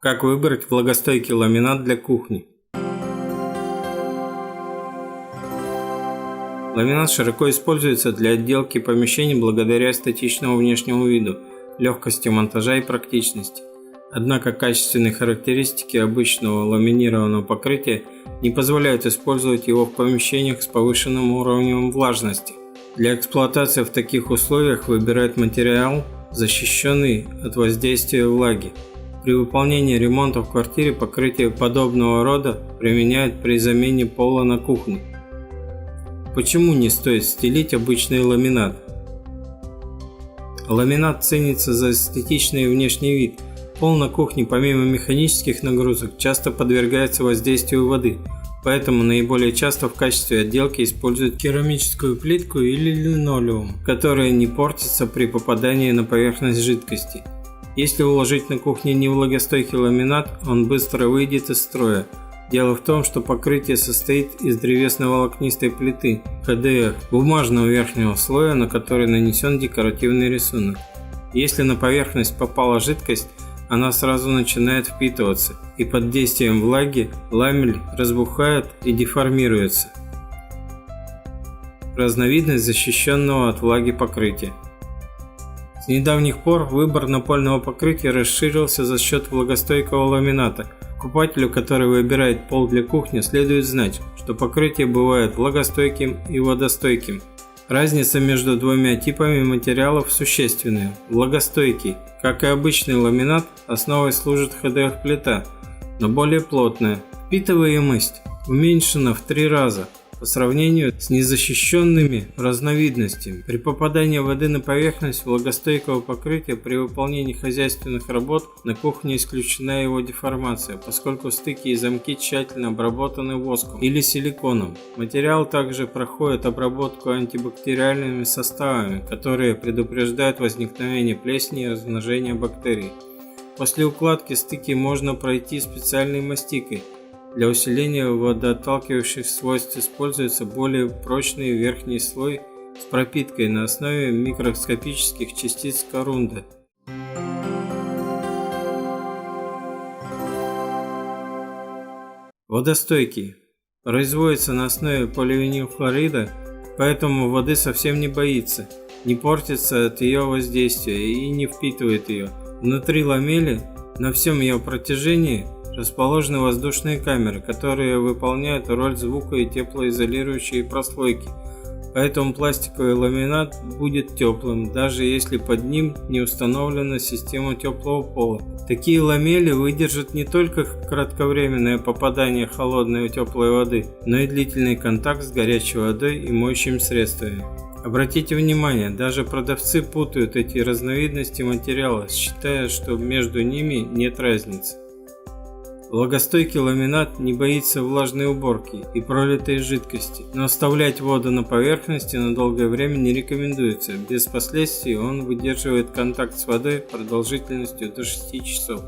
Как выбрать влагостойкий ламинат для кухни? Ламинат широко используется для отделки помещений благодаря эстетичному внешнему виду, легкости монтажа и практичности. Однако качественные характеристики обычного ламинированного покрытия не позволяют использовать его в помещениях с повышенным уровнем влажности. Для эксплуатации в таких условиях выбирают материал, защищенный от воздействия влаги. При выполнении ремонта в квартире покрытие подобного рода применяют при замене пола на кухне. Почему не стоит стелить обычный ламинат? Ламинат ценится за эстетичный внешний вид. Пол на кухне помимо механических нагрузок часто подвергается воздействию воды, поэтому наиболее часто в качестве отделки используют керамическую плитку или линолеум, которые не портятся при попадании на поверхность жидкости. Если уложить на кухне невлагостойкий ламинат, он быстро выйдет из строя. Дело в том, что покрытие состоит из древесно-волокнистой плиты ХДФ, бумажного верхнего слоя, на который нанесен декоративный рисунок. Если на поверхность попала жидкость, она сразу начинает впитываться, и под действием влаги ламель разбухает и деформируется. Разновидность защищенного от влаги покрытия. С недавних пор выбор напольного покрытия расширился за счет влагостойкого ламината. Покупателю, который выбирает пол для кухни, следует знать, что покрытие бывает влагостойким и водостойким. Разница между двумя типами материалов существенная. Влагостойкий, как и обычный ламинат, основой служит ХДФ-плита, но более плотная. Впитываемость уменьшена в 3 раза по сравнению с незащищенными разновидностями. При попадании воды на поверхность влагостойкого покрытия при выполнении хозяйственных работ на кухне исключена его деформация, поскольку стыки и замки тщательно обработаны воском или силиконом. Материал также проходит обработку антибактериальными составами, которые предупреждают возникновение плесени и размножение бактерий. После укладки стыки можно пройти специальной мастикой. Для усиления водоотталкивающих свойств используется более прочный верхний слой с пропиткой на основе микроскопических частиц корунда. Водостойкий. Производится на основе поливинилхлорида, поэтому воды совсем не боится, не портится от ее воздействия и не впитывает ее. Внутри ламели на всем ее протяжении расположены воздушные камеры, которые выполняют роль звука- и теплоизолирующей прослойки, поэтому пластиковый ламинат будет теплым, даже если под ним не установлена система теплого пола. Такие ламели выдержат не только кратковременное попадание холодной и теплой воды, но и длительный контакт с горячей водой и моющими средствами. Обратите внимание, даже продавцы путают эти разновидности материала, считая, что между ними нет разницы. Влагостойкий ламинат не боится влажной уборки и пролитой жидкости, но оставлять воду на поверхности на долгое время не рекомендуется. Без последствий он выдерживает контакт с водой продолжительностью до 6 часов.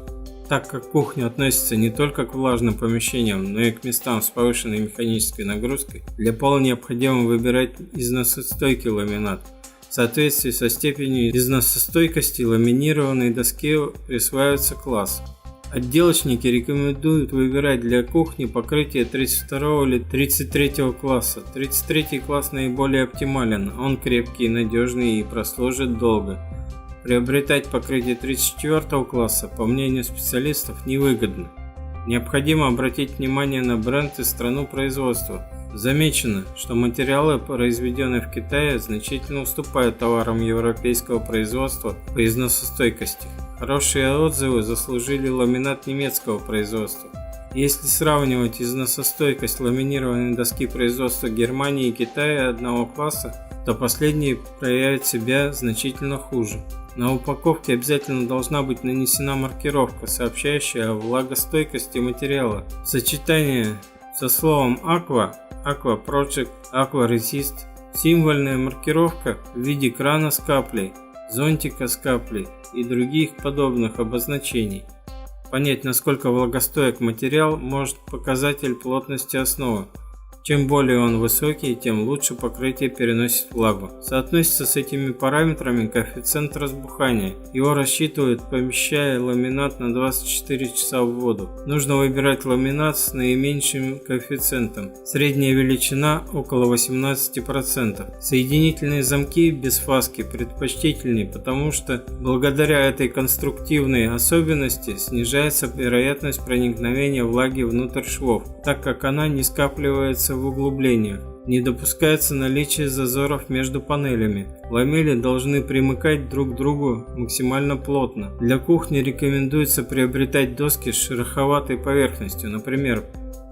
Так как кухня относится не только к влажным помещениям, но и к местам с повышенной механической нагрузкой, для пола необходимо выбирать износостойкий ламинат. В соответствии со степенью износостойкости ламинированной доске присваивается класс. Отделочники рекомендуют выбирать для кухни покрытие 32 или 33 класса. 33 класс наиболее оптимален, он крепкий, надежный и прослужит долго. Приобретать покрытие 34 класса, по мнению специалистов, невыгодно. Необходимо обратить внимание на бренд и страну производства. Замечено, что материалы, произведенные в Китае, значительно уступают товарам европейского производства по износостойкости. Хорошие отзывы заслужили ламинат немецкого производства. Если сравнивать износостойкость ламинированной доски производства Германии и Китая одного класса, то последний проявит себя значительно хуже. На упаковке обязательно должна быть нанесена маркировка, сообщающая о влагостойкости материала. Сочетание со словом Aqua, Aqua Project, Aqua Resist, символьная маркировка в виде крана с каплей, зонтика с каплей и других подобных обозначений. Понять, насколько влагостоек материал, может показатель плотности основы. Чем более он высокий, тем лучше покрытие переносит влагу. Соотносится с этими параметрами коэффициент разбухания. Его рассчитывают, помещая ламинат на 24 часа в воду. Нужно выбирать ламинат с наименьшим коэффициентом. Средняя величина около 18%. Соединительные замки без фаски предпочтительнее, потому что благодаря этой конструктивной особенности снижается вероятность проникновения влаги внутрь швов, так как она не скапливается в углублениях. Не допускается наличие зазоров между панелями. Ламели должны примыкать друг к другу максимально плотно. Для кухни рекомендуется приобретать доски с шероховатой поверхностью, например,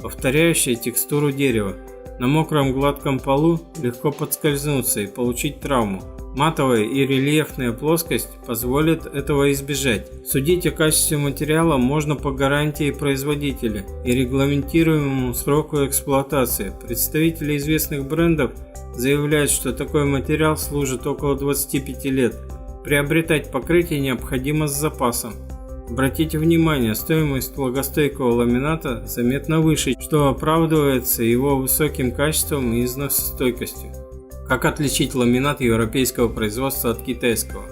повторяющие текстуру дерева. На мокром гладком полу легко подскользнуться и получить травму. Матовая и рельефная плоскость позволит этого избежать. Судить о качестве материала можно по гарантии производителя и регламентируемому сроку эксплуатации. Представители известных брендов заявляют, что такой материал служит около 25 лет. Приобретать покрытие необходимо с запасом. Обратите внимание, стоимость влагостойкого ламината заметно выше, что оправдывается его высоким качеством и износостойкостью. Как отличить ламинат европейского производства от китайского?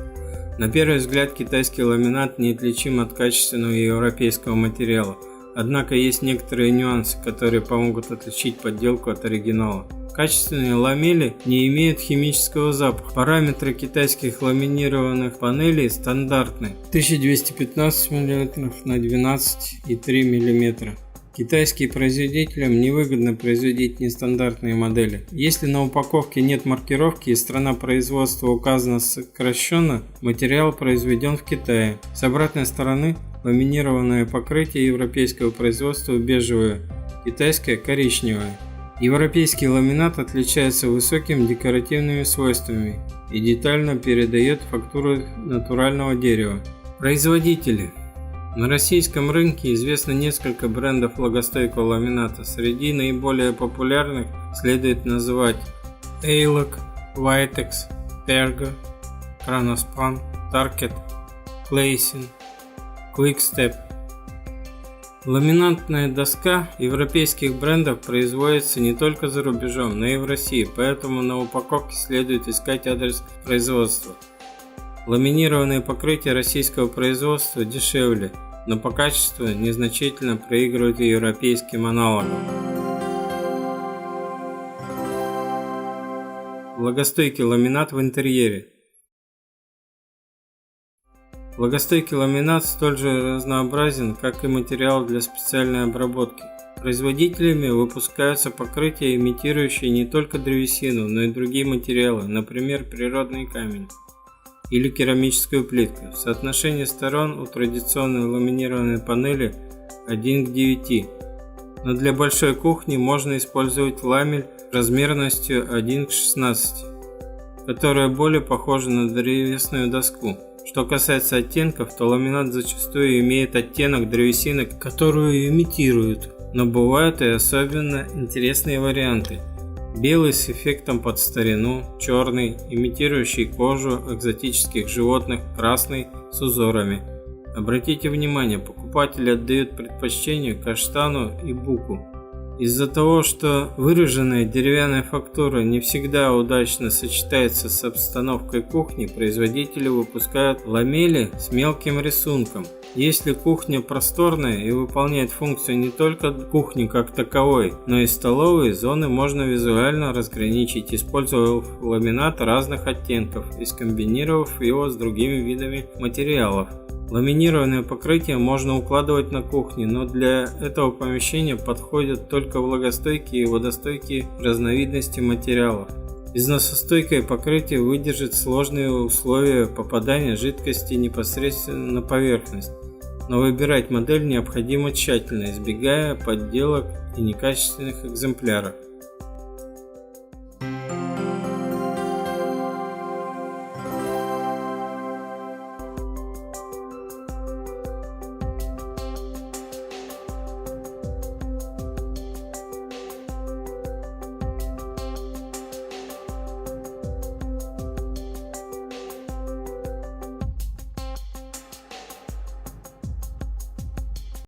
На первый взгляд, китайский ламинат неотличим от качественного европейского материала. Однако есть некоторые нюансы, которые помогут отличить подделку от оригинала. Качественные ламели не имеют химического запаха. Параметры китайских ламинированных панелей стандартны: 1215 мм на 12,3 мм. Китайским производителям невыгодно производить нестандартные модели. Если на упаковке нет маркировки и страна производства указана сокращенно, материал произведен в Китае. С обратной стороны ламинированное покрытие европейского производства бежевое, китайское коричневое. Европейский ламинат отличается высокими декоративными свойствами и детально передает фактуру натурального дерева. Производители. На российском рынке известно несколько брендов влагостойкого ламината. Среди наиболее популярных следует называть Eloc, Vitex, Pergo, Kronospan, Target, Clayson, Quickstep. Ламинатная доска европейских брендов производится не только за рубежом, но и в России, поэтому на упаковке следует искать адрес производства. Ламинированные покрытия российского производства дешевле, но по качеству незначительно проигрывают европейским аналогам. Влагостойкий ламинат в интерьере. Влагостойкий ламинат столь же разнообразен, как и материал для специальной обработки. Производителями выпускаются покрытия, имитирующие не только древесину, но и другие материалы, например, природный камень или керамическую плитку. Соотношение сторон у традиционной ламинированной панели 1 к 9, но для большой кухни можно использовать ламель размерностью 1 к 16, которая более похожа на древесную доску. Что касается оттенков, то ламинат зачастую имеет оттенок древесины, которую имитируют, но бывают и особенно интересные варианты. Белый с эффектом под старину, черный, имитирующий кожу экзотических животных, красный с узорами. Обратите внимание, покупатели отдают предпочтение каштану и буку. Из-за того, что выраженная деревянная фактура не всегда удачно сочетается с обстановкой кухни, производители выпускают ламели с мелким рисунком. Если кухня просторная и выполняет функцию не только кухни как таковой, но и столовой, зоны можно визуально разграничить, используя ламинат разных оттенков и скомбинировав его с другими видами материалов. Ламинированное покрытие можно укладывать на кухне, но для этого помещения подходят только влагостойкие и водостойкие разновидности материалов. Износостойкое покрытие выдержит сложные условия попадания жидкости непосредственно на поверхность, но выбирать модель необходимо тщательно, избегая подделок и некачественных экземпляров.